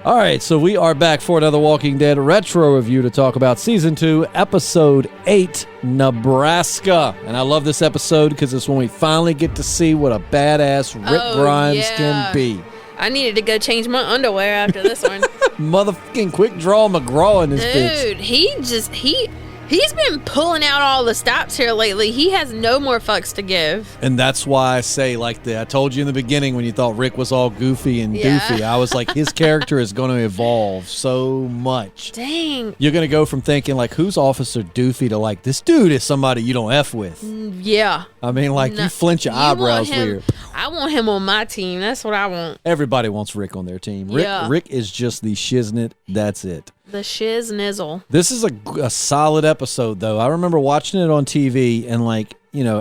All right, so we are back for another Walking Dead retro review to talk about Season 2, Episode 8, Nebraska. And I love this episode because it's when we finally get to see what a badass Rick Grimes can be. I needed to go change my underwear after this one. Motherfucking quick draw McGraw in this bitch. Dude, he's been pulling out all the stops here lately. He has no more fucks to give. And that's why I say, I told you in the beginning when you thought Rick was all goofy and doofy, I was like, his character is going to evolve so much. Dang. You're going to go from thinking, who's Officer Doofy to, this dude is somebody you don't F with. Yeah. I mean, you flinch your eyebrows weird. I want him on my team. That's what I want. Everybody wants Rick on their team. Rick is just the shiznit. That's it. The shiz nizzle. This is a solid episode, though. I remember watching it on TV, and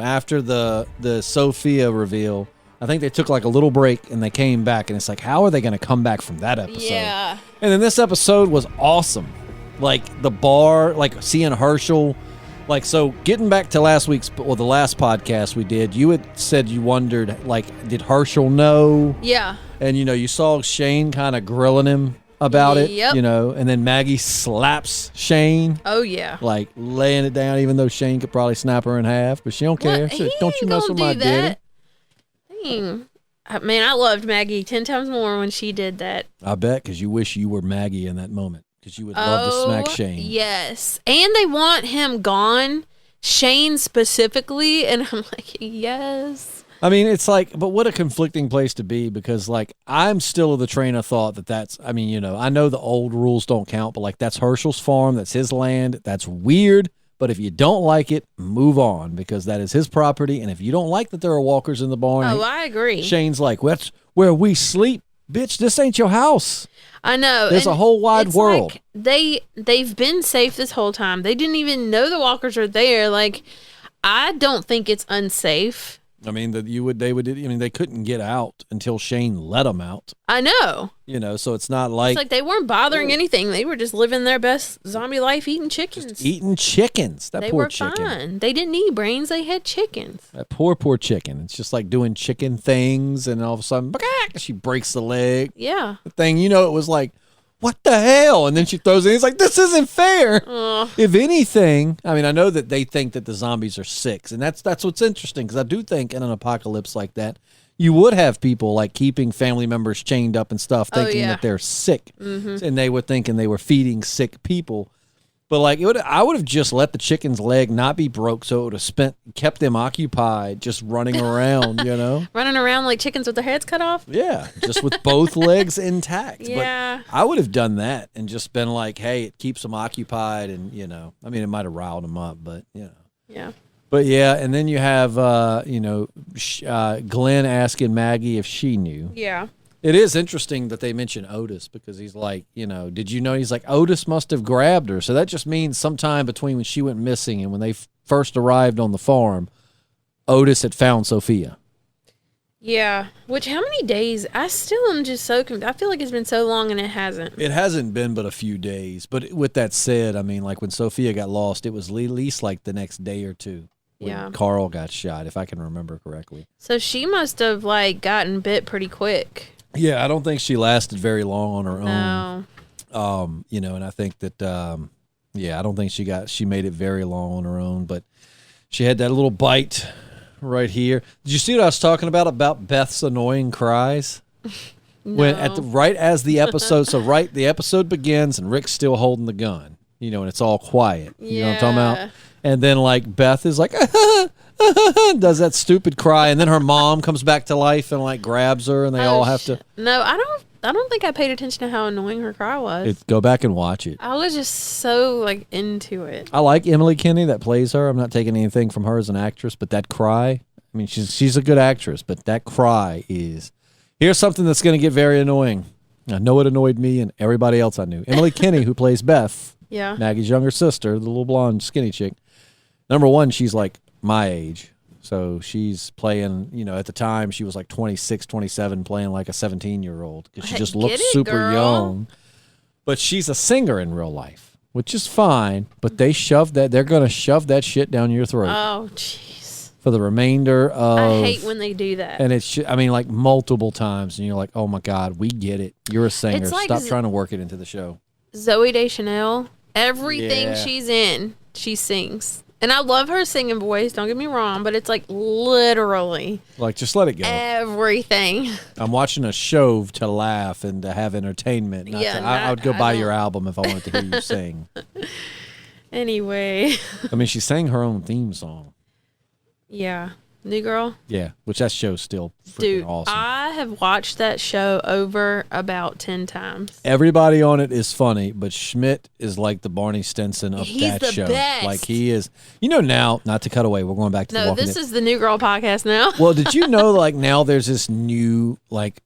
after the Sophia reveal, I think they took a little break and they came back, and it's how are they going to come back from that episode? Yeah. And then this episode was awesome. The bar, seeing Herschel. So getting back to the last podcast we did, you had said you wondered, did Herschel know? Yeah. And, you saw Shane kind of grilling him about it, yep. And then Maggie slaps Shane. Oh, yeah. Laying it down, even though Shane could probably snap her in half, but she don't care. She, don't you mess with my daddy. Dang. Man, I loved Maggie 10 times more when she did that. I bet, because you wish you were Maggie in that moment, because you would love to smack Shane. Yes. And they want him gone, Shane specifically, and I'm like, yes. I mean, it's but what a conflicting place to be, because I'm still of the train of thought that's, I know the old rules don't count, but that's Herschel's farm, that's his land, that's weird, but if you don't like it, move on, because that is his property, and if you don't like that there are walkers in the barn. Oh, I agree. Shane's that's where we sleep. Bitch, this ain't your house. I know. There's a whole wide world. They've been safe this whole time. They didn't even know the walkers are there. I don't think it's unsafe. I mean, they couldn't get out until Shane let them out. I know. So it's not it's they weren't bothering anything. They were just living their best zombie life, eating chickens. Just eating chickens. That poor chicken. They were fine. They didn't need brains. They had chickens. That poor chicken. It's just doing chicken things, and all of a sudden, she breaks the leg. Yeah. The thing, it was what the hell? And then she throws it. He's this isn't fair. If anything, I know that they think that the zombies are sick, and that's what's interesting, because I do think in an apocalypse like that, you would have people keeping family members chained up and stuff, thinking that they're sick, and they were thinking they were feeding sick people. But I would have just let the chicken's leg not be broke, so it would have kept them occupied, just running around, running around like chickens with their heads cut off. Yeah, just with both legs intact. Yeah, but I would have done that and just been hey, it keeps them occupied, and it might have riled them up, but yeah. But yeah, and then you have Glenn asking Maggie if she knew. Yeah. It is interesting that they mention Otis, because he's did you know? He's Otis must have grabbed her. So that just means sometime between when she went missing and when they first arrived on the farm, Otis had found Sophia. Yeah. Which, how many days? I still am just so confused. I feel like it's been so long and it hasn't. It hasn't been but a few days. But with that said, when Sophia got lost, it was at least the next day or two. When Carl got shot, if I can remember correctly. So she must have gotten bit pretty quick. Yeah, I don't think she lasted very long on her own. No. And I think that, I don't think she made it very long on her own, but she had that little bite right here. Did you see what I was talking about Beth's annoying cries? No. When right as the episode, the episode begins and Rick's still holding the gun, and it's all quiet. You know what I'm talking about? And then Beth is does that stupid cry, and then her mom comes back to life and grabs her, and they all have to. No, I don't think I paid attention to how annoying her cry was. Go back and watch it. I was just so into it. I like Emily Kinney that plays her. I'm not taking anything from her as an actress, but that cry, she's a good actress, but that cry is. Here's something that's going to get very annoying. I know it annoyed me and everybody else I knew. Emily Kinney, who plays Beth, Maggie's younger sister, the little blonde skinny chick. Number one, she's my age. So she's playing, at the time she was 26, 27, playing a 17-year-old, because she just looks super young. But she's a singer in real life, which is fine. But they're going to shove that shit down your throat. Oh, jeez. for the remainder of. I hate when they do that. And it's, I mean, like multiple times, and you're like, oh my God, we get it. You're a singer. It's like Stop trying to work it into the show. Zoe Deschanel, everything Yeah. she's in, she sings. And I love her singing voice, don't get me wrong, but it's like literally Like, just let it go. everything. I'm watching a show to laugh and to have entertainment. I would go buy your album if I wanted to hear you sing. Anyway. I mean, she sang her own theme song. Yeah. New Girl. Yeah, which that show's still freaking Dude, awesome. I have watched that show over about 10 times. Everybody on it is funny, but Schmidt is like the Barney Stinson of He's that the show. best. Like, he is. You know, now, not to cut away, we're going back to the No, Walking this Dead. is the New Girl podcast now. Well, did you know, like, now there's this new, like,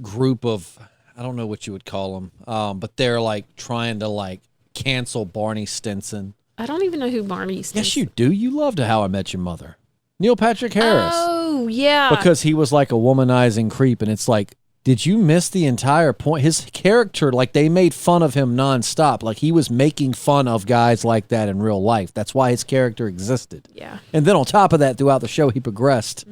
group of, I don't know what you would call them, but they're, like, trying to, like, cancel Barney Stinson. I don't even know who Barney is. Yes, you do. You loved How I Met Your Mother. Neil Patrick Harris. Oh, yeah. Because he was like a womanizing creep, and it's like, did you miss the entire point? His character, like, they made fun of him nonstop. Like, he was making fun of guys like that in real life. That's why his character existed. Yeah. And then on top of that, throughout the show, he progressed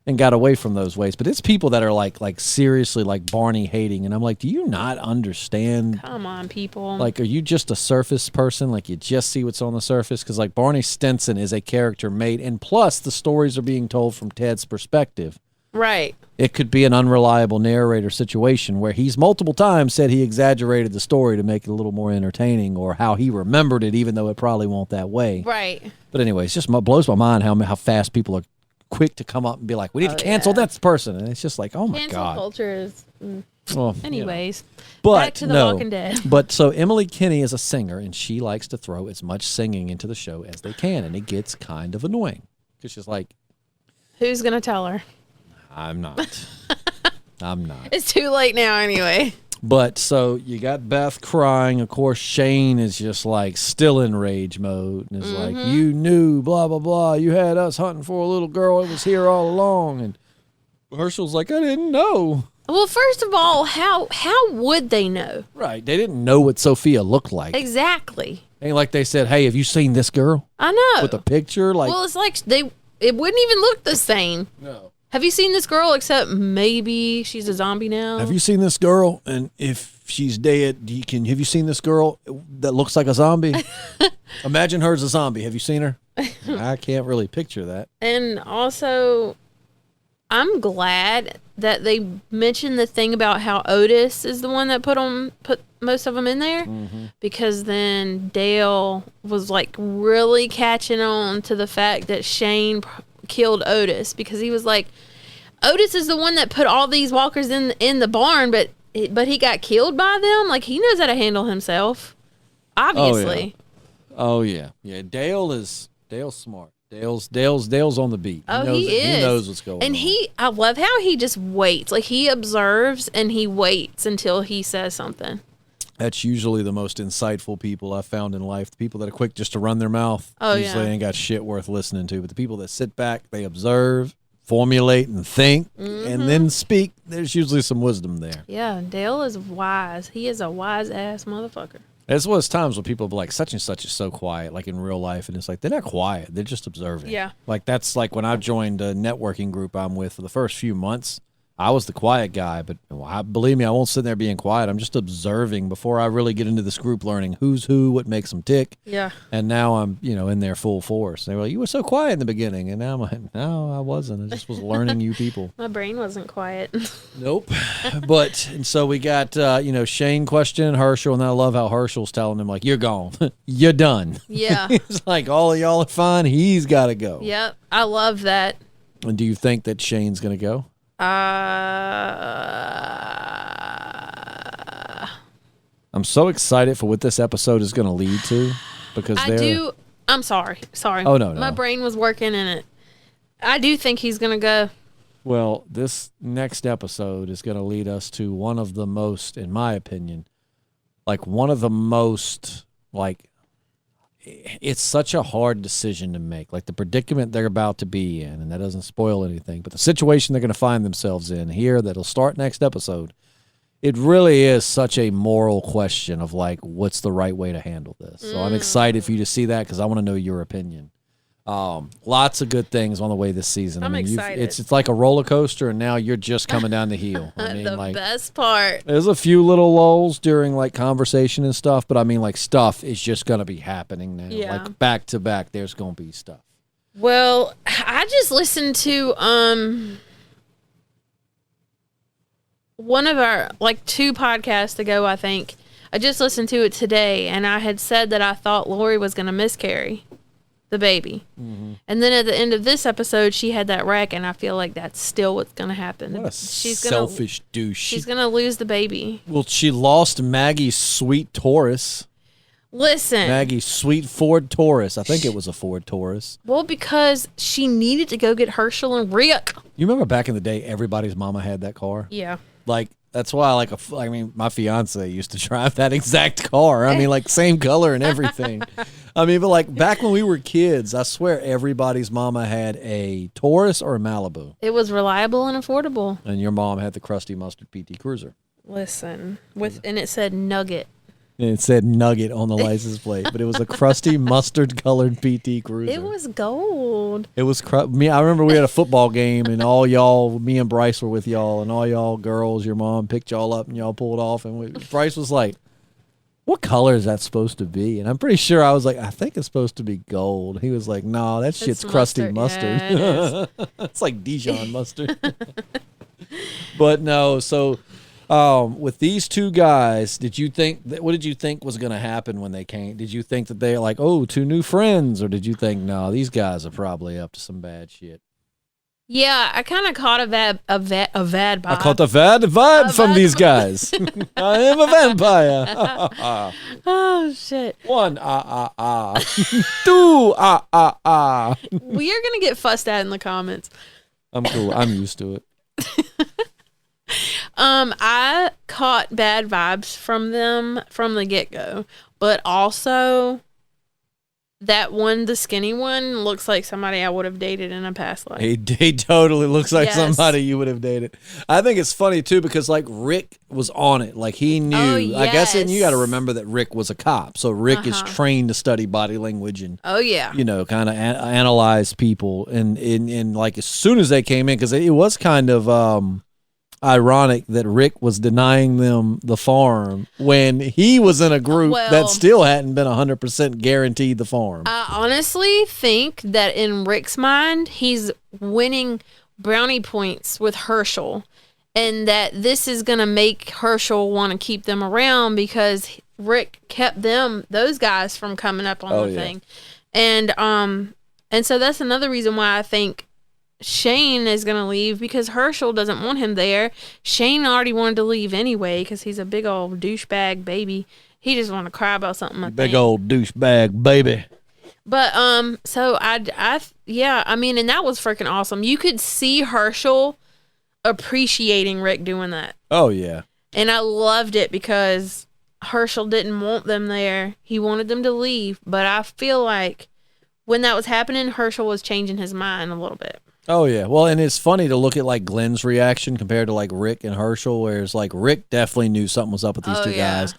and got away from those ways. But it's people that are like seriously like Barney hating, and I'm like, do you not understand? Come on, people. Like, are you just a surface person? Like, you just see what's on the surface? Because, like, Barney Stinson is a character made, and plus the stories are being told from Ted's perspective. Right. It could be an unreliable narrator situation where he's multiple times said he exaggerated the story to make it a little more entertaining, or how he remembered it, even though it probably won't that way. Right. But anyway, it just blows my mind how fast people are quick to come up and be like, we need to cancel that person. And it's just like, oh my Cancel God. culture is... Well, Anyways, but back to The no, Walking Dead. But so Emily Kinney is a singer, and she likes to throw as much singing into the show as they can, and it gets kind of annoying because she's like, Who's going to tell her? I'm not. I'm not. It's too late now anyway. But so you got Beth crying. Of course, Shane is just like still in rage mode and is like, you knew, blah, blah, blah. You had us hunting for a little girl that was here all along. And Herschel's like, I didn't know. Well, first of all, how would they know? Right. They didn't know what Sophia looked like. Exactly. Ain't like they said, hey, have you seen this girl? I know. With a picture? Like, well, it's like it wouldn't even look the same. No. Have you seen this girl except maybe she's a zombie now? Have you seen this girl? And if she's dead, have you seen this girl that looks like a zombie? Imagine her as a zombie. Have you seen her? I can't really picture that. And also, I'm glad that they mentioned the thing about how Otis is the one that put most of them in there, because then Dale was like really catching on to the fact that Shane killed Otis, because he was like, Otis is the one that put all these walkers in the barn, but he got killed by them. Like, he knows how to handle himself, obviously. Oh yeah. Yeah, Dale's smart. Dale's on the beat. He is. He knows what's going on. And I love how he just waits. Like, he observes and he waits until he says something. That's usually the most insightful people I've found in life. The people that are quick just to run their mouth. Oh, usually yeah. ain't got shit worth listening to. But the people that sit back, they observe, formulate, and think, and then speak, there's usually some wisdom there. Yeah, Dale is wise. He is a wise-ass motherfucker. As well as times when people be like, such and such is so quiet, like in real life, and it's like, they're not quiet, they're just observing. Yeah. Like, that's like when I joined a networking group I'm with for the first few months, I was the quiet guy, but believe me, I won't sit there being quiet. I'm just observing before I really get into this group, learning who's who, what makes them tick. Yeah. And now I'm, in there full force. They were like, you were so quiet in the beginning. And now I'm like, no, I wasn't. I just was learning you people. My brain wasn't quiet. Nope. And so we got, Shane questioning Herschel, and I love how Herschel's telling him, like, you're gone. You're done. Yeah. It's like, all of y'all are fine. He's got to go. Yep. I love that. And do you think that Shane's going to go? I'm so excited for what this episode is going to lead to, because I'm sorry. Oh, no. My brain was working in it. I do think he's going to go. Well, this next episode is going to lead us to one of the most, in my opinion, it's such a hard decision to make. Like, the predicament they're about to be in, and that doesn't spoil anything, but the situation they're going to find themselves in here that'll start next episode, it really is such a moral question of, like, what's the right way to handle this. So I'm excited for you to see that, because I want to know your opinion. Lots of good things on the way this season. I'm excited. It's like a roller coaster, and now you're just coming down the hill. I mean, the best part. There's a few little lulls during like conversation and stuff, but I mean, like stuff is just gonna be happening now. Yeah. Like back to back, there's gonna be stuff. Well, I just listened to one of our, like 2 podcasts ago, I think. I just listened to it today, and I had said that I thought Lori was going to miscarry the baby. Mm-hmm. And then at the end of this episode, she had that wreck, and I feel like that's still what's going to happen. What a selfish douche. She's going to lose the baby. Well, she lost Maggie's sweet Taurus. Listen. Maggie's sweet Ford Taurus. I think it was a Ford Taurus. Well, because she needed to go get Herschel and Rick. You remember back in the day, everybody's mama had that car? Yeah. Like, that's why my fiance used to drive that exact car. I mean, like, same color and everything. I mean, but like back when we were kids, I swear everybody's mama had a Taurus or a Malibu. It was reliable and affordable. And your mom had the crusty mustard PT Cruiser. Listen, and it said Nugget. And it said Nugget on the license plate, but it was a crusty mustard-colored PT Cruiser. It was gold. It was I remember we had a football game, and all y'all, me and Bryce were with y'all, and all y'all girls, your mom picked y'all up, and y'all pulled off, and Bryce was like, "What color is that supposed to be?" And I'm pretty sure I was like, "I think it's supposed to be gold." He was like, "No, that shit's crusty mustard." Yeah, It's like Dijon mustard. But no, so. With these 2 guys, what did you think was going to happen when they came? Did you think that they're like, 2 new friends? Or did you think, no, these guys are probably up to some bad shit? Yeah, I kind of caught a bad vibe. I caught a bad vibe from these guys. I am a vampire. Oh, shit. 1, 2, We are going to get fussed at in the comments. I'm cool. I'm used to it. I caught bad vibes from them from the get-go, but also the skinny one looks like somebody I would have dated in a past life. He totally looks like somebody you would have dated. I think it's funny too because like Rick was on it, like he knew. Oh, yes. I guess, and you got to remember that Rick was a cop, so Rick is trained to study body language and kind of analyze people. And like as soon as they came in, because it was kind of ironic that Rick was denying them the farm when he was in a group that still hadn't been 100% guaranteed the farm. I honestly think that in Rick's mind, he's winning brownie points with Herschel, and that this is going to make Herschel want to keep them around because Rick kept those guys from coming up on the thing. And so that's another reason why I think Shane is going to leave, because Herschel doesn't want him there. Shane already wanted to leave anyway because he's a big old douchebag baby. He just wanted to cry about something. Big old douchebag baby. But so I mean, and that was freaking awesome. You could see Herschel appreciating Rick doing that. Oh yeah. And I loved it because Herschel didn't want them there. He wanted them to leave, but I feel like when that was happening, Herschel was changing his mind a little bit. Oh, yeah. Well, and it's funny to look at, like, Glenn's reaction compared to, like, Rick and Herschel, whereas, like, Rick definitely knew something was up with these 2 guys.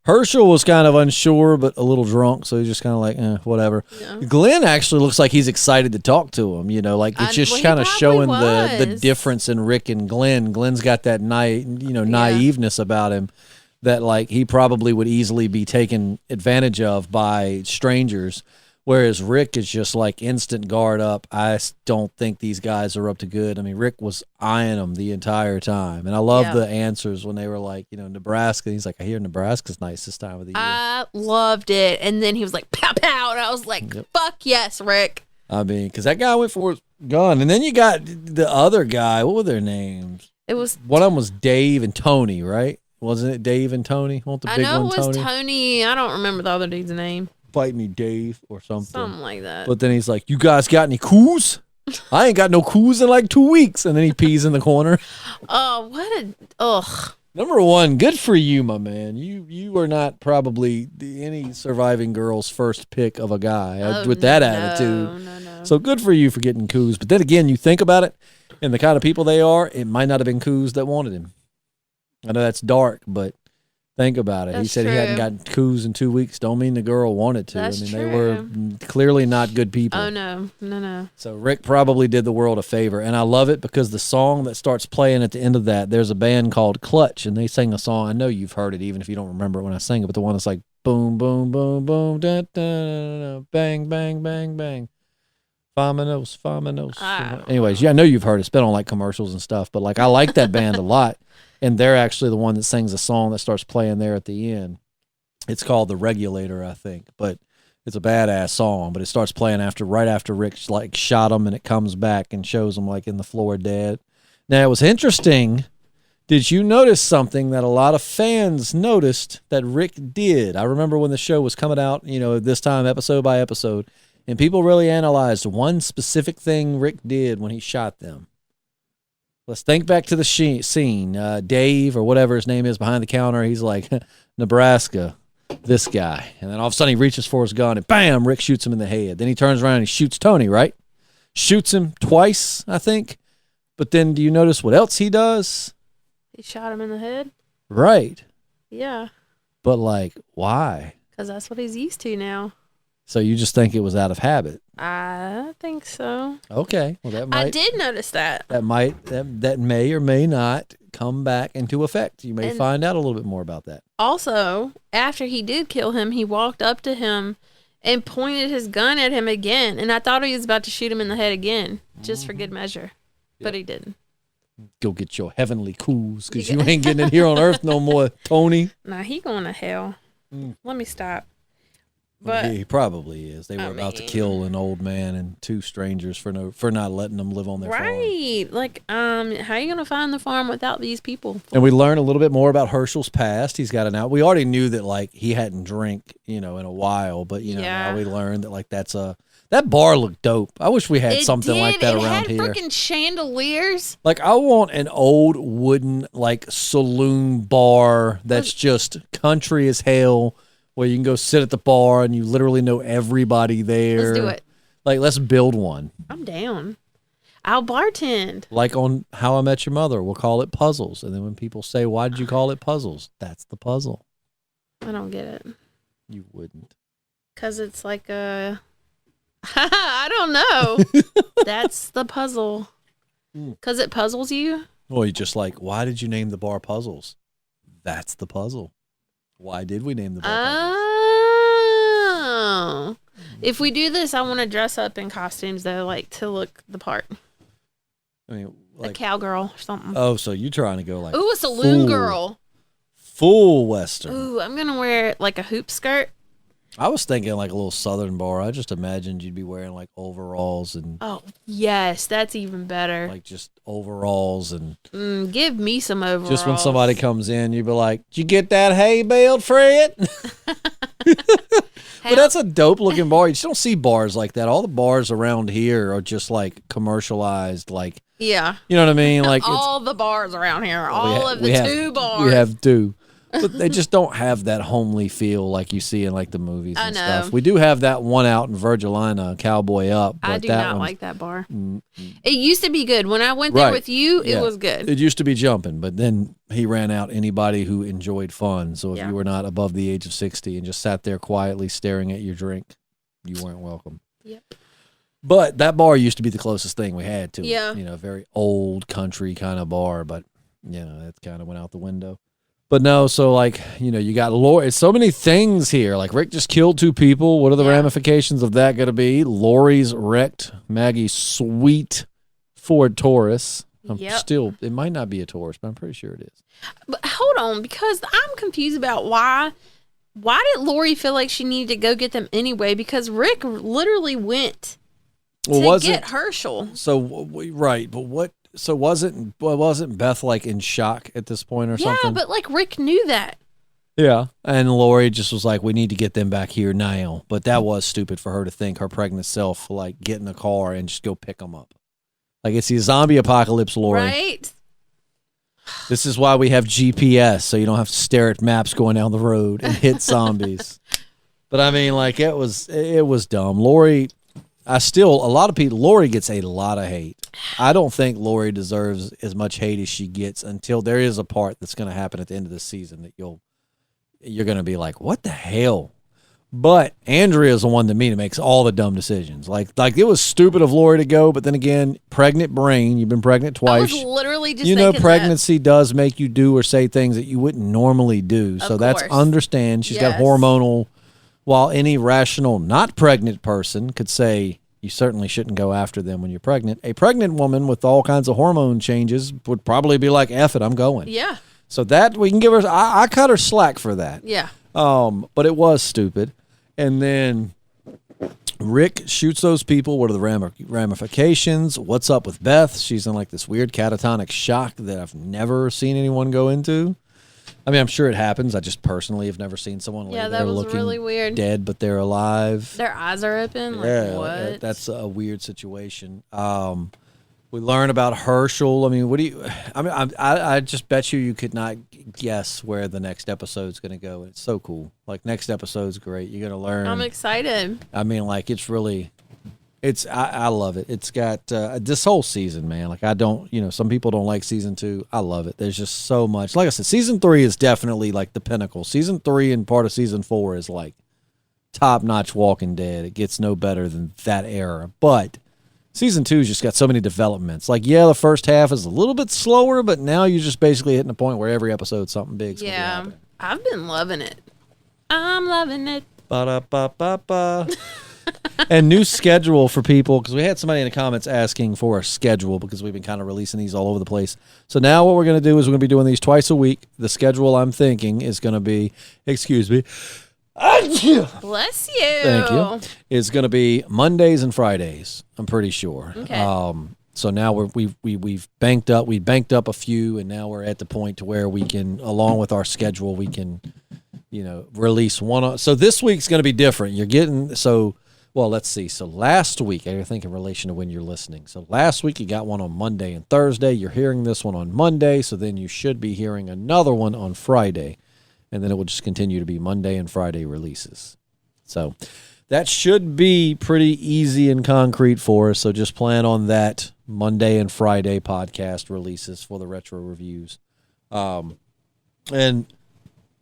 Herschel was kind of unsure, but a little drunk, so he's just kind of like, whatever. Yeah. Glenn actually looks like he's excited to talk to him, like, it's just kind of showing the difference in Rick and Glenn. Glenn's got that, naiveness about him that, like, he probably would easily be taken advantage of by strangers. Whereas Rick is just like instant guard up. I don't think these guys are up to good. I mean, Rick was eyeing them the entire time. And I love the answers when they were like, Nebraska. He's like, I hear Nebraska's nice this time of the year. I loved it. And then he was like, pow, pow. And I was like, fuck yes, Rick. I mean, because that guy went for his gun. And then you got the other guy. What were their names? One of them was Dave and Tony, right? Wasn't it Dave and Tony? I know it was Tony. I don't remember the other dude's name. Fight me, Dave, or something. Something like that. But then he's like, you guys got any coos? I ain't got no coos in like 2 weeks. And then he pees in the corner. Oh, ugh. Number one, good for you, my man. You are not probably any surviving girl's first pick of a guy with that attitude. No. So good for you for getting coos. But then again, you think about it, and the kind of people they are, it might not have been coos that wanted him. I know that's dark, but Think about it. He That's said he hadn't true. gotten coups in 2 weeks. Don't mean the girl wanted to. That's I mean, true. they were clearly not good people. Oh, no. So Rick probably did the world a favor. And I love it because the song that starts playing at the end of that, there's a band called Clutch, and they sing a song. I know you've heard it, even if you don't remember it when I sing it, but the one that's like boom, boom, boom, boom, da, da, da, da, bang, bang, bang, bang. Faminos. Anyways, yeah, I know you've heard it. It's been on like commercials and stuff, but like I like that band a lot. And they're actually the one that sings a song that starts playing there at the end. It's called The Regulator, I think, but it's a badass song. But it starts playing right after Rick like shot him, and it comes back and shows him like in the floor dead. Now it was interesting. Did you notice something that a lot of fans noticed that Rick did? I remember when the show was coming out, this time episode by episode, and people really analyzed one specific thing Rick did when he shot them. Let's think back to the scene. Dave, or whatever his name is, behind the counter, he's like, Nebraska, this guy. And then all of a sudden he reaches for his gun, and bam, Rick shoots him in the head. Then he turns around and he shoots Tony, right? Shoots him twice, I think. But then do you notice what else he does? He shot him in the head? Right. Yeah. But, like, why? Because that's what he's used to now. So you just think it was out of habit? I think so. Okay. Well, that might. I did notice that. That may or may not come back into effect. You may find out a little bit more about that. Also, after he did kill him, he walked up to him and pointed his gun at him again. And I thought he was about to shoot him in the head again, just for good measure. But he didn't. Go get your heavenly coups, because you ain't getting it here on earth no more, Tony. Nah, he going to hell. Let me stop. But he probably is. They were about to kill an old man and two strangers for not letting them live on their farm. Right. Like, how are you going to find the farm without these people? And we learn a little bit more about Herschel's past. He's got an out. We already knew that, like, he hadn't drank, in a while, but, now we learned that, like, that bar looked dope. I wish we had something like that around here. It had freaking chandeliers. Like, I want an old wooden, like, saloon bar that's just country as hell, where you can go sit at the bar and you literally know everybody there. Let's do it. Like, let's build one. I'm down. I'll bartend. Like on How I Met Your Mother, we'll call it Puzzles. And then when people say, why did you call it Puzzles? That's the puzzle. I don't get it. You wouldn't. Because it's like a... I don't know. That's the puzzle. Because it puzzles you? Well, you just like, why did you name the bar Puzzles? That's the puzzle. Why did we name the bar Puzzles? Oh. If we do this, I want to dress up in costumes, though, like to look the part. I mean, like, a cowgirl or something. Oh, so you're trying to go like... Ooh, a saloon girl. Full Western. Ooh, I'm going to wear like a hoop skirt. I was thinking like a little Southern bar. I just imagined you'd be wearing like overalls and... Oh, yes. That's even better. Like just overalls and... give me some overalls. Just when somebody comes in, you'd be like, did you get that hay baled, Fred? But that's a dope looking bar. You just don't see bars like that. All the bars around here are just like commercialized, like... Yeah. You know what I mean? Like all the bars around here. All of the two bars. We have two. But they just don't have that homely feel like you see in like the movies and stuff. We do have that one out in Virgilina, Cowboy Up. But I do not like that bar. It used to be good. When I went there with you, it was good. It used to be jumping, but then he ran out anybody who enjoyed fun. So if you were not above the age of 60 and just sat there quietly staring at your drink, you weren't welcome. Yep. But that bar used to be the closest thing we had to it. A very old country kind of bar, but that kind of went out the window. But no, so like, you got Lori. So many things here. Like Rick just killed two people. What are the ramifications of that going to be? Lori's wrecked Maggie's sweet Ford Taurus. It might not be a Taurus, but I'm pretty sure it is. But hold on, because I'm confused about why did Lori feel like she needed to go get them anyway? Because Rick literally went to get Herschel. So, right, but what? So wasn't Beth like in shock at this point or something? Yeah, but like Rick knew that. Yeah, and Lori just was like, we need to get them back here now. But that was stupid for her to think her pregnant self, like, get in a car and just go pick them up. Like, it's the zombie apocalypse, Lori. Right? This is why we have GPS, so you don't have to stare at maps going down the road and hit zombies. But I mean, like, it was dumb. Lori, Lori gets a lot of hate. I don't think Lori deserves as much hate as she gets until there is a part that's going to happen at the end of the season that you'll you're going to be like, what the hell? But Andrea's the one to me that makes all the dumb decisions. Like it was stupid of Lori to go, but then again, pregnant brain. You've been pregnant twice. I was literally just you know, thinking pregnancy does make you do or say things that you wouldn't normally do. So that's understand. She's got hormonal. While any rational, not pregnant person could say you certainly shouldn't go after them when you're pregnant. A pregnant woman with all kinds of hormone changes would probably be like, "F it, I'm going." Yeah. So that we can give her. I cut her slack for that. Yeah. But it was stupid. And then Rick shoots those people. What are the ramifications? What's up with Beth? She's in like this weird catatonic shock that I've never seen anyone go into. I mean, I'm sure it happens. I just personally have never seen someone lay there looking really weird. Dead, but they're alive. Their eyes are open. Like, Yeah, what? that's a weird situation. We learn about Herschel. I mean, what do you? I mean, I just bet you could not guess where the next episode's going to go. It's so cool. Like next episode's great. You're going to learn. I'm excited. I mean, like it's really, I love it. It's got this whole season, man. Like I don't, some people don't like season 2. I love it. There's just so much. Like I said, season 3 is definitely like the pinnacle. Season 3 and part of season 4 is like top notch Walking Dead. It gets no better than that era, but. Season 2's just got so many developments. Like, yeah, the first half is a little bit slower, but now you're just basically hitting a point where every episode something big's gonna be happening. I've been loving it. I'm loving it. Ba-da-ba-ba-ba. And new schedule for people, because we had somebody in the comments asking for a schedule because we've been kind of releasing these all over the place. So now what we're going to do is we're going to be doing these twice a week. The schedule I'm thinking is going to be, excuse me, Bless you. Thank you. It's going to be Mondays and Fridays. I'm pretty sure. Okay. So now we've banked up. We banked up a few, and now we're at the point to where we can, along with our schedule, we can, release one. So this week's going to be different. You're getting Well, let's see. So last week, I think in relation to when you're listening. So last week you got one on Monday and Thursday. You're hearing this one on Monday. So then you should be hearing another one on Friday. And then it will just continue to be Monday and Friday releases. So that should be pretty easy and concrete for us. So just plan on that Monday and Friday podcast releases for the retro reviews. And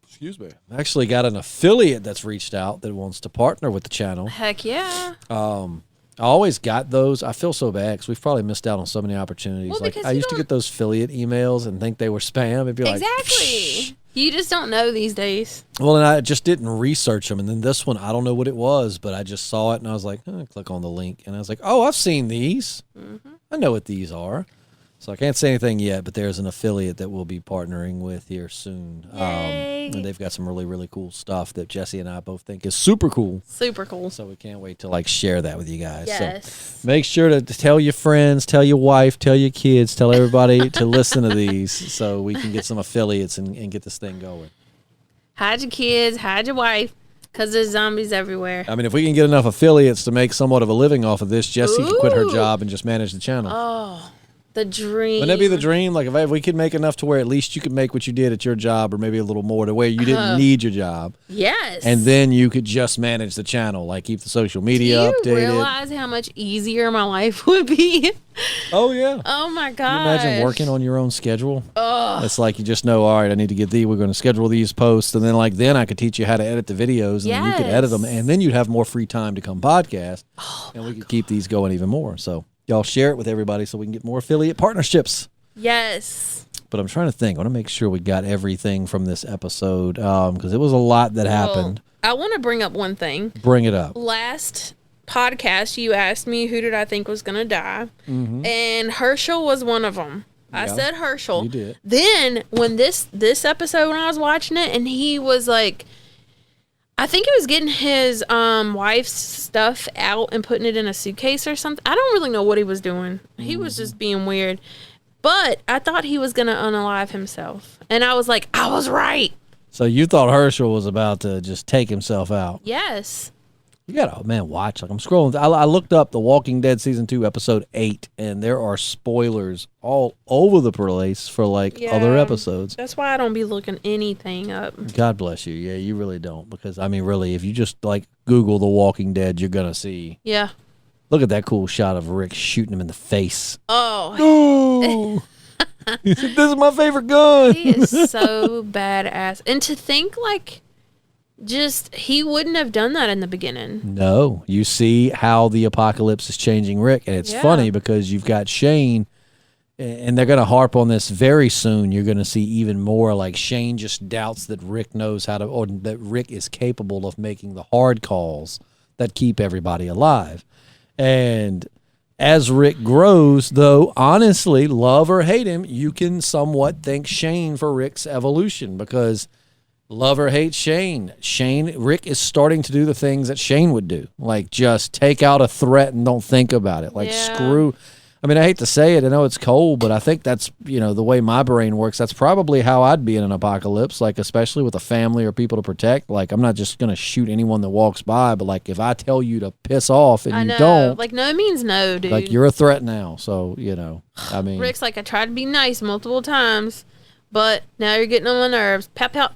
excuse me, I actually got an affiliate that's reached out that wants to partner with the channel. Heck yeah. I always got those. I feel so bad because we've probably missed out on so many opportunities. Well, like I used to get those affiliate emails and think they were spam. It'd be like, exactly. You just don't know these days. Well, and I just didn't research them. And then this one, I don't know what it was, but I just saw it and I was like, click on the link. And I was like, oh, I've seen these. Mm-hmm. I know what these are. So I can't say anything yet, but there's an affiliate that we'll be partnering with here soon. Yay. And they've got some really, really cool stuff that Jessi and I both think is super cool. Super cool. So we can't wait to share that with you guys. Yes. So make sure to tell your friends, tell your wife, tell your kids, tell everybody to listen to these so we can get some affiliates and get this thing going. Hide your kids, hide your wife, because there's zombies everywhere. I mean, if we can get enough affiliates to make somewhat of a living off of this, Jessi can quit her job and just manage the channel. Oh, the dream. Wouldn't that be the dream? Like if we could make enough to where at least you could make what you did at your job or maybe a little more to where you didn't need your job. Yes. And then you could just manage the channel, like keep the social media updated. Do you realize how much easier my life would be? Oh, yeah. Oh, my God. Can you imagine working on your own schedule? It's like you just know, all right, I need to get we're going to schedule these posts. And then then I could teach you how to edit the videos and then you could edit them. And then you'd have more free time to come podcast. And we could keep these going even more. So y'all share it with everybody so we can get more affiliate partnerships. Yes. But I'm trying to think. I want to make sure we got everything from this episode because it was a lot that happened. I want to bring up one thing. Bring it up. Last podcast, you asked me who did I think was going to die. Mm-hmm. And Herschel was one of them. Yeah, I said Herschel. You did. Then when this episode, when I was watching it, and he was like, I think he was getting his wife's stuff out and putting it in a suitcase or something. I don't really know what he was doing. He was just being weird. But I thought he was going to unalive himself. And I was like, I was right. So you thought Herschel was about to just take himself out. Yes. You got to, watch. Like I'm scrolling. I looked up The Walking Dead Season 2, Episode 8, and there are spoilers all over the place for other episodes. That's why I don't be looking anything up. God bless you. Yeah, you really don't. Because, really, if you just, Google The Walking Dead, you're going to see. Yeah. Look at that cool shot of Rick shooting him in the face. Oh. He said, "This is my favorite gun." He is so badass. And to think, like, just he wouldn't have done that in the beginning. No, you see how the apocalypse is changing Rick, and it's funny because you've got Shane, and they're going to harp on this very soon. You're going to see even more, like Shane just doubts that Rick knows how to, or that Rick is capable of making the hard calls that keep everybody alive. And as Rick grows, though, honestly, love or hate him, you can somewhat thank Shane for Rick's evolution, because love or hate Rick is starting to do the things that Shane would do, like just take out a threat and don't think about it. Like screw. I mean, I hate to say it. I know it's cold, but I think that's, the way my brain works. That's probably how I'd be in an apocalypse, like especially with a family or people to protect. Like, I'm not just going to shoot anyone that walks by, but like if I tell you to piss off and you don't. Like, no means no, dude. Like, you're a threat now. So, I mean. Rick's like, I tried to be nice multiple times, but now you're getting on my nerves. Pep, pep.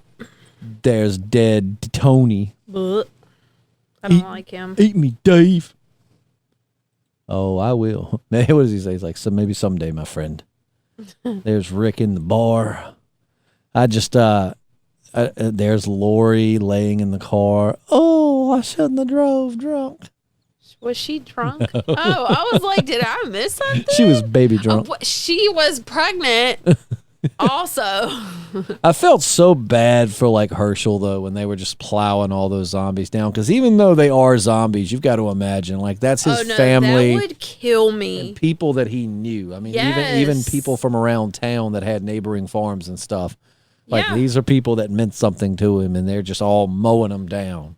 There's dead Tony. I don't like him. Eat me, Dave. Oh, I will. What does he say? He's like, maybe someday, my friend. There's Rick in the bar. There's Lori laying in the car. Oh, I shouldn't have drove drunk. Was she drunk? No. Oh, I was like, did I miss something? She was baby drunk. She was pregnant. Also, I felt so bad for like Herschel though when they were just plowing all those zombies down, because even though they are zombies, you've got to imagine like that's his family. That would kill me. And people that he knew. I mean, even people from around town that had neighboring farms and stuff. Like these are people that meant something to him, and they're just all mowing them down.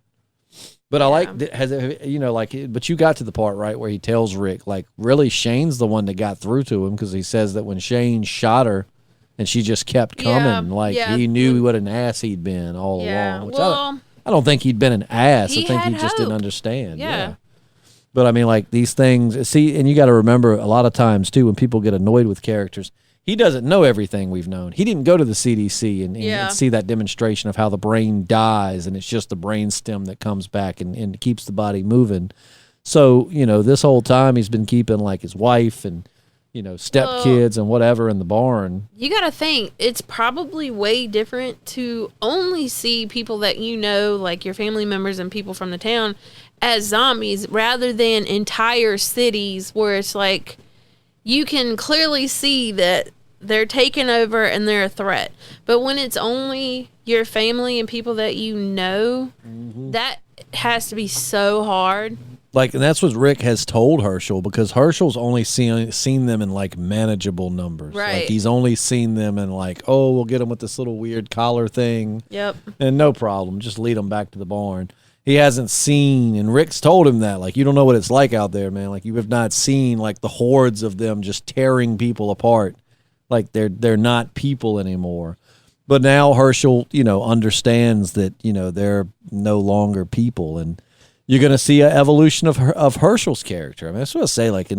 But I like, but you got to the part, right, where he tells Rick, like, really Shane's the one that got through to him, because he says that when Shane shot her, and she just kept coming. He knew what an ass he'd been all along. Which I don't think he'd been an ass. I think he just didn't understand. Yeah. But I mean, like these things, see, and you got to remember a lot of times too, when people get annoyed with characters, he doesn't know everything we've known. He didn't go to the CDC and see that demonstration of how the brain dies, and it's just the brain stem that comes back and keeps the body moving. So, this whole time he's been keeping like his wife and stepkids and whatever in the barn. You got to think, it's probably way different to only see people that like your family members and people from the town, as zombies, rather than entire cities where it's like you can clearly see that they're taking over and they're a threat. But when it's only your family and people that that has to be so hard. Like, and that's what Rick has told Herschel, because Herschel's only seen them in like manageable numbers. Right. Like he's only seen them in like, oh, we'll get them with this little weird collar thing. Yep. And no problem, just lead them back to the barn. He hasn't seen, and Rick's told him that, like, you don't know what it's like out there, man. Like, you have not seen like the hordes of them just tearing people apart. Like they're not people anymore. But now Herschel, understands that, they're no longer people, and you're going to see an evolution of Herschel's character. I mean, that's what I say. Like,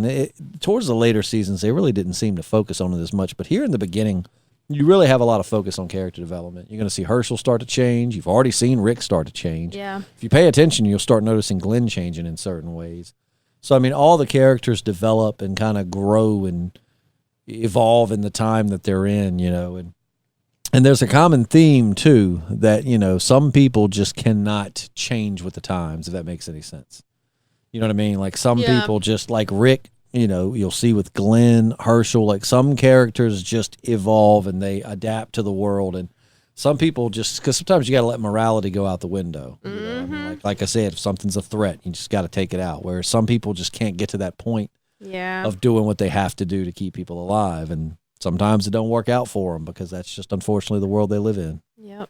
towards the later seasons, they really didn't seem to focus on it as much. But here in the beginning, you really have a lot of focus on character development. You're going to see Herschel start to change. You've already seen Rick start to change. Yeah. If you pay attention, you'll start noticing Glenn changing in certain ways. So, I mean, all the characters develop and kind of grow and evolve in the time that they're in, And there's a common theme, too, that, some people just cannot change with the times, if that makes any sense. You know what I mean? Like, some people just, like Rick, you'll see with Glenn, Herschel, like, some characters just evolve and they adapt to the world. And some people just, because sometimes you got to let morality go out the window. You know? I mean, like I said, if something's a threat, you just got to take it out. Whereas some people just can't get to that point of doing what they have to do to keep people alive. And sometimes it don't work out for them, because that's just unfortunately the world they live in. Yep.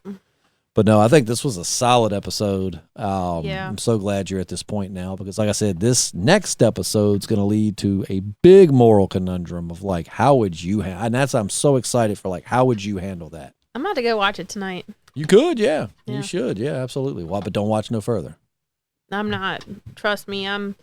But no, I think this was a solid episode. I'm so glad you're at this point now, because like I said, this next episode is going to lead to a big moral conundrum of like, how would you, and I'm so excited for like, how would you handle that? I'm about to go watch it tonight. You could, yeah. You should, yeah, absolutely. Well, but don't watch no further. I'm not. Trust me, I'm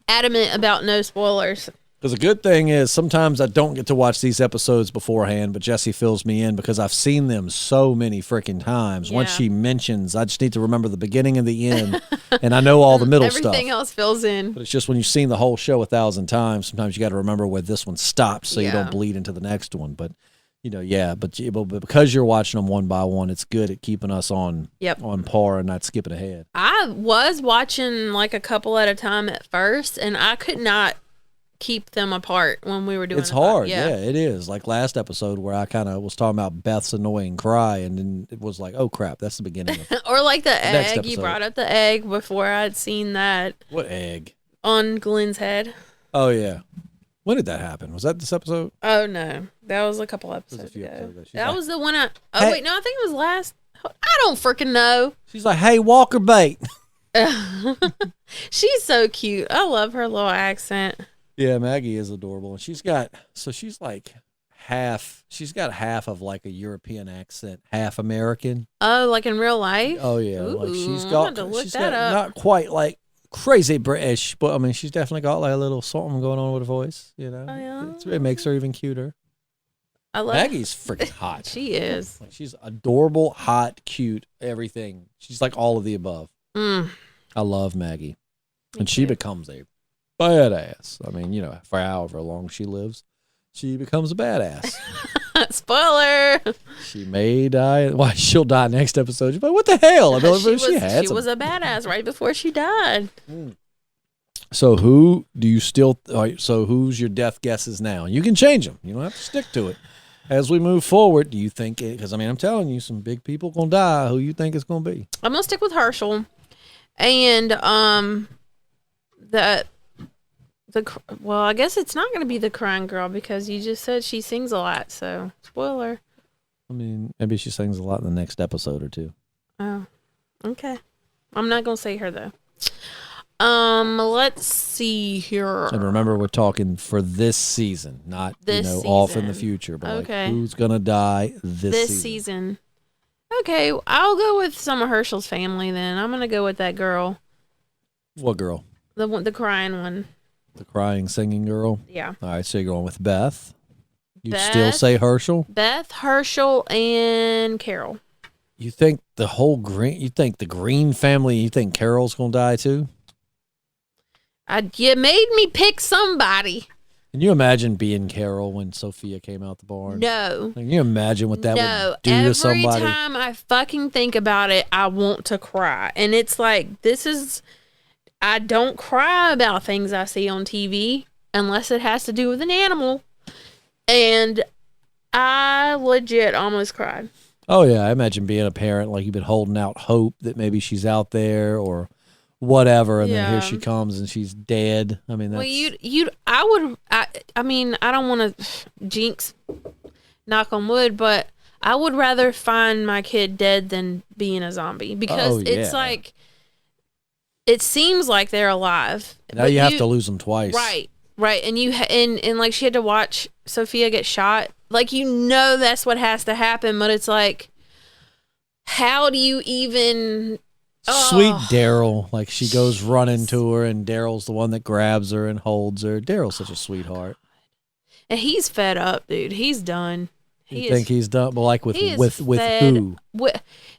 adamant about no spoilers. Because the good thing is sometimes I don't get to watch these episodes beforehand, but Jessi fills me in because I've seen them so many freaking times. Yeah. Once she mentions, I just need to remember the beginning and the end, and I know all the middle stuff. Everything else fills in. But it's just when you've seen the whole show 1,000 times, sometimes you got to remember where this one stopped so you don't bleed into the next one. But, but because you're watching them one by one, it's good at keeping us on par and not skipping ahead. I was watching like a couple at a time at first, and I could not keep them apart when we were doing it's hard. Yeah, it is. Like last episode where I kind of was talking about Beth's annoying cry, and then it was like, oh crap, that's the beginning of or like the next egg. episode. You brought up the egg before I'd seen that. What egg? On Glenn's head. Oh yeah. When did that happen? Was that this episode? Oh no, that was a couple episodes ago. That was the one I. Oh hey, wait, no, I think it was last. I don't freaking know. She's like, hey, Walker bait. She's so cute. I love her little accent. Yeah, Maggie is adorable. And she's got half of like a European accent, half American. Oh, like in real life? Oh yeah. Ooh, like she's got not quite like crazy British, but I mean she's definitely got like a little something going on with her voice, Oh, yeah. It makes her even cuter. I love Maggie's freaking hot. She is. Like, she's adorable, hot, cute, everything. She's like all of the above. I love Maggie. And she becomes a badass. I mean, for however long she lives, she becomes a badass. Spoiler. She may die. Why, she'll die next episode. You're like, what the hell? I mean, she was a badass right before she died. So who do you still? So who's your death guesses now? You can change them. You don't have to stick to it. As we move forward, do you think? Because I mean, I'm telling you, some big people gonna die. Who you think it's gonna be? I'm gonna stick with Herschel, and well, I guess it's not gonna be the crying girl because you just said she sings a lot. So spoiler. I mean, maybe she sings a lot in the next episode or two. Oh, okay. I'm not gonna say her though. Let's see here. And remember, we're talking for this season, not off in the future. But like, who's gonna die this season? Okay, I'll go with some of Herschel's family then. I'm gonna go with that girl. What girl? The crying one. The crying, singing girl. Yeah. All right, so you're going with Beth. You still say Herschel? Beth, Herschel, and Carol. You think the Green family? You think Carol's gonna die too? You made me pick somebody. Can you imagine being Carol when Sophia came out the barn? No. Can you imagine what that would do to somebody? Every time I fucking think about it, I want to cry. And it's like, I don't cry about things I see on TV unless it has to do with an animal. And I legit almost cried. Oh, yeah. I imagine being a parent, like you've been holding out hope that maybe she's out there or whatever, and then here she comes and she's dead. I mean, that's... Well, I mean, I don't want to jinx, knock on wood, but I would rather find my kid dead than being a zombie because it's like, it seems like they're alive. Now you have to lose them twice. Right. And and like she had to watch Sophia get shot. Like, that's what has to happen, but it's like, how do you even... Sweet Daryl, like she goes running to her, and Daryl's the one that grabs her and holds her. Daryl's such a sweetheart, and he's fed up, dude. He's done. He's done, but like with who?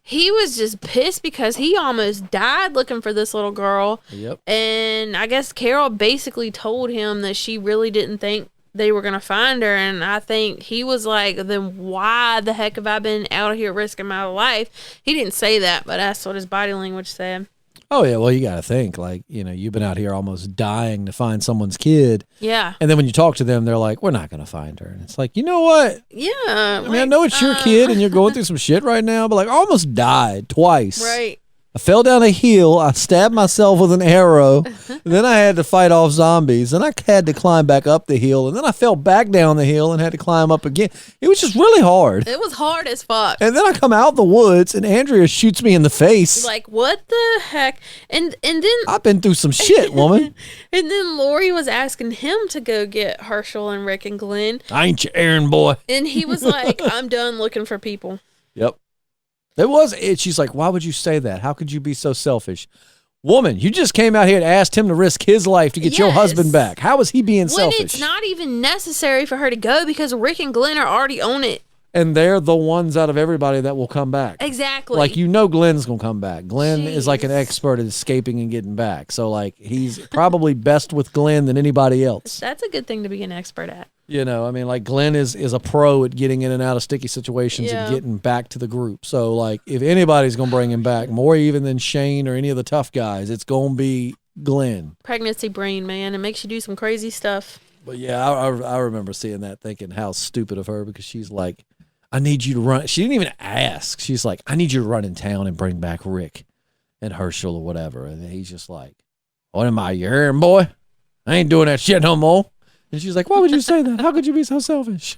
He was just pissed because he almost died looking for this little girl. Yep. And I guess Carol basically told him that she really didn't think they were going to find her. And I think he was like, then why the heck have I been out here risking my life? He didn't say that, but that's what his body language said. Oh, yeah. Well, you got to think, like, you've been out here almost dying to find someone's kid. Yeah. And then when you talk to them, they're like, we're not going to find her. And it's like, you know what? Yeah. I mean, I know it's your kid and you're going through some shit right now, but like, I almost died twice. Right. I fell down a hill. I stabbed myself with an arrow. Then I had to fight off zombies. Then I had to climb back up the hill. And then I fell back down the hill and had to climb up again. It was just really hard. It was hard as fuck. And then I come out the woods and Andrea shoots me in the face. Like, what the heck? And then... I've been through some shit, woman. And then Lori was asking him to go get Herschel and Rick and Glenn. I ain't your errand boy. And he was like, I'm done looking for people. Yep. She's like, why would you say that? How could you be so selfish? Woman, you just came out here and asked him to risk his life to get your husband back. How is he being selfish? When it's not even necessary for her to go because Rick and Glenn are already on it. And they're the ones out of everybody that will come back. Exactly. Like, Glenn's going to come back. Glenn is like an expert at escaping and getting back. So, like, he's probably best with Glenn than anybody else. That's a good thing to be an expert at. I mean, like, Glenn is a pro at getting in and out of sticky situations and getting back to the group. So, like, if anybody's going to bring him back, more even than Shane or any of the tough guys, it's going to be Glenn. Pregnancy brain, man. It makes you do some crazy stuff. But, yeah, I remember seeing that, thinking how stupid of her, because she's like, I need you to run. She didn't even ask. She's like, I need you to run in town and bring back Rick and Herschel or whatever. And he's just like, what am I, your errand boy? I ain't doing that shit no more. And she's like, why would you say that? How could you be so selfish?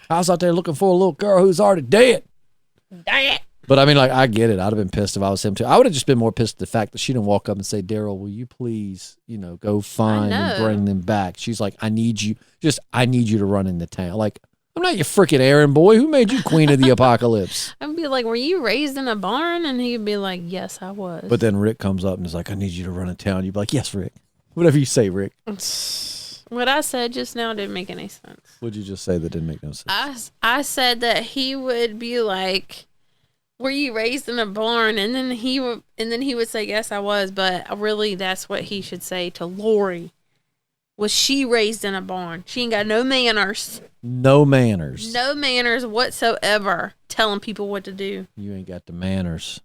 I was out there looking for a little girl who's already dead. Dang it. But I mean, like, I get it. I'd have been pissed if I was him too. I would have just been more pissed at the fact that she didn't walk up and say, Daryl, will you please, go find and bring them back? She's like, I need you to run into town. Like, I'm not your freaking errand boy. Who made you queen of the apocalypse? I'd be like, were you raised in a barn? And he'd be like, yes, I was. But then Rick comes up and is like, I need you to run in town. You'd be like, yes, Rick. Whatever you say, Rick. What I said just now didn't make any sense. What'd you just say that didn't make no sense? I said that he would be like, were you raised in a barn? And then he would say, yes, I was. But really, that's what he should say to Lori. Was she raised in a barn? She ain't got no manners. No manners. No manners whatsoever. Telling people what to do. You ain't got the manners.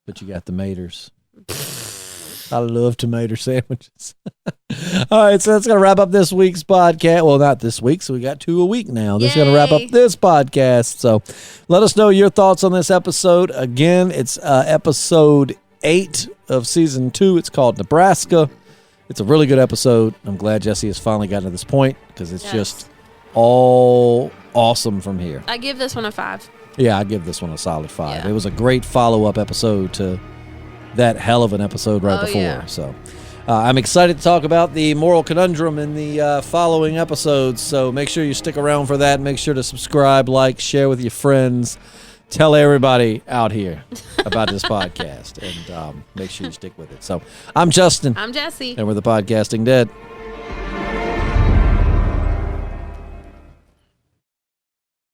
But you got the maters. I love tomato sandwiches. All right, so that's going to wrap up this week's podcast. Well, not this week, so we got 2 a week now. This is going to wrap up this podcast. So let us know your thoughts on this episode. Again, it's episode 8 of season 2. It's called Nebraska. It's a really good episode. I'm glad Jessi has finally gotten to this point because it's just all awesome from here. I give this one a 5. Yeah, I give this one a solid 5. Yeah. It was a great follow-up episode to that hell of an episode before. Yeah. So I'm excited to talk about the moral conundrum in the following episodes. So make sure you stick around for that. Make sure to subscribe, like, share with your friends. Tell everybody out here about this podcast, and make sure you stick with it. So I'm Justin. I'm Jessi. And we're the Podcasting Dead.